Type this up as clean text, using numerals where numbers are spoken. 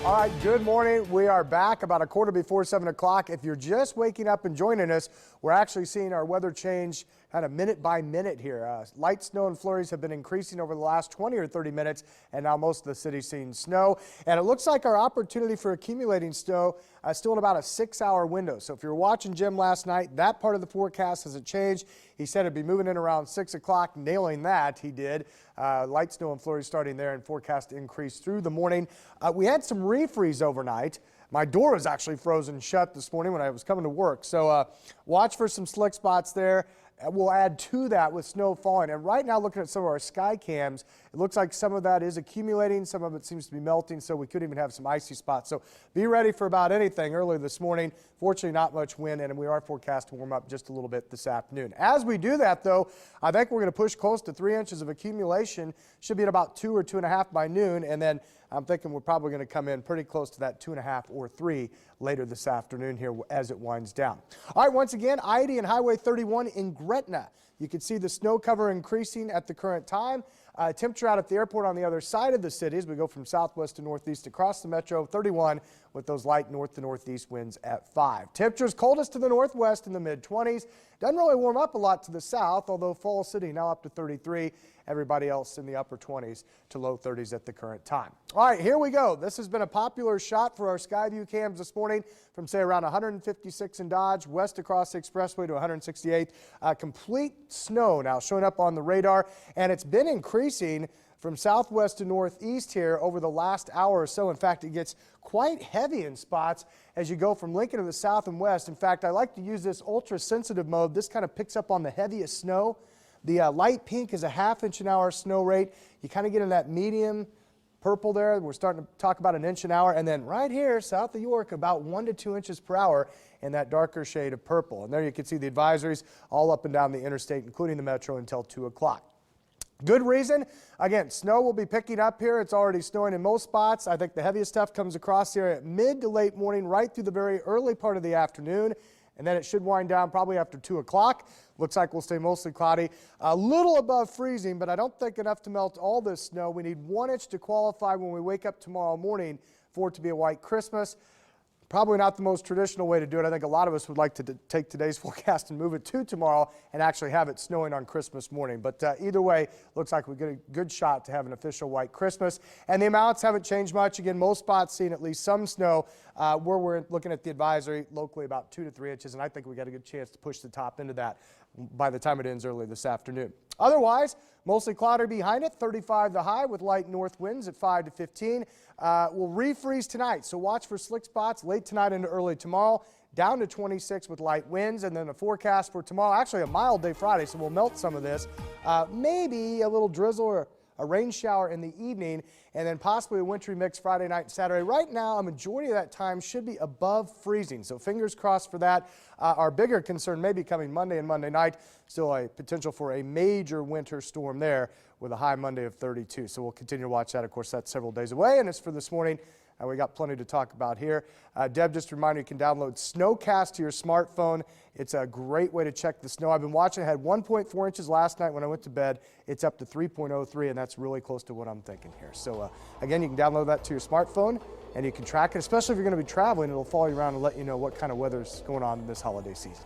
All right, good morning. We are back about a quarter before 7 o'clock. If you're just waking up and joining us, we're actually seeing our weather change kind of minute by minute here. Light snow and flurries have been increasing over the last 20 or 30 minutes, and now most of the city's seeing snow. And it looks like our opportunity for accumulating snow still in about a 6-hour window. So if you were watching Jim last night, that part of the forecast hasn't changed. He said it'd be moving in around 6 o'clock, nailing that. He did. Light snow and flurries starting there, and forecast increase through the morning. We had some refreeze overnight. My door was actually frozen shut this morning when I was coming to work. So watch for some slick spots there. We'll add to that with snow falling. And right now, looking at some of our sky cams, it looks like some of that is accumulating. Some of it seems to be melting, so we could even have some icy spots. So be ready for about anything early this morning. Fortunately, not much wind, and we are forecast to warm up just a little bit this afternoon. As we do that, though, I think we're going to push close to 3 inches of accumulation. Should be at about 2 or 2.5 by noon, and then I'm thinking we're probably going to come in pretty close to that 2.5 or 3 later this afternoon here as it winds down. All right, once again, I-80 and Highway 31 in Gretna. You can see the snow cover increasing at the current time. Temperature out at the airport on the other side of the city as we go from southwest to northeast across the metro, 31 with those light north to northeast winds at 5. Temperatures coldest to the northwest in the mid-20s. Doesn't really warm up a lot to the south, although Fall City now up to 33. Everybody else in the upper 20s to low 30s at the current time. All right, here we go. This has been a popular shot for our Skyview cams this morning from, say, around 156 in Dodge, west across the expressway to 168. Complete snow now showing up on the radar, and it's been increasing from southwest to northeast here over the last hour or so. In fact, it gets quite heavy in spots as you go from Lincoln to the south and west. In fact, I like to use this ultra-sensitive mode. This kind of picks up on the heaviest snow. The light pink is a ½ inch an hour snow rate. You kind of get in that medium purple there. We're starting to talk about 1 inch an hour. And then right here, south of York, about 1 to 2 inches per hour in that darker shade of purple. And there you can see the advisories all up and down the interstate, including the metro, until 2 o'clock. Good reason. Again, snow will be picking up here. It's already snowing in most spots. I think the heaviest stuff comes across here at mid to late morning, right through the very early part of the afternoon. And then it should wind down probably after 2 o'clock. Looks like we'll stay mostly cloudy. A little above freezing, but I don't think enough to melt all this snow. We need 1 inch to qualify when we wake up tomorrow morning for it to be a white Christmas. Probably not the most traditional way to do it. I think a lot of us would like to take today's forecast and move it to tomorrow and actually have it snowing on Christmas morning. But either way, looks like we get a good shot to have an official white Christmas. And the amounts haven't changed much. Again, most spots seeing at least some snow. Where we're looking at the advisory, locally about 2 to 3 inches. And I think we got a good chance to push the top into that by the time it ends early this afternoon. Otherwise, mostly cloudy behind it, 35 the high with light north winds at 5 to 15. We'll refreeze tonight, so watch for slick spots late tonight into early tomorrow, down to 26 with light winds, and then a forecast for tomorrow, actually a mild day Friday, so we'll melt some of this. Maybe a little drizzle or a rain shower in the evening, and then possibly a wintry mix Friday night and Saturday. Right now, a majority of that time should be above freezing, so fingers crossed for that. Our bigger concern may be coming Monday and Monday night. Still a potential for a major winter storm there with a high Monday of 32. So we'll continue to watch that. Of course, that's several days away, and it's for this morning. We got plenty to talk about here. Deb, just a reminder, you can download Snowcast to your smartphone. It's a great way to check the snow. I've been watching. I had 1.4 inches last night when I went to bed. It's up to 3.03, and that's really close to what I'm thinking here. So, again, you can download that to your smartphone, and you can track it, especially if you're going to be traveling. It'll follow you around and let you know what kind of weather's going on this holiday season.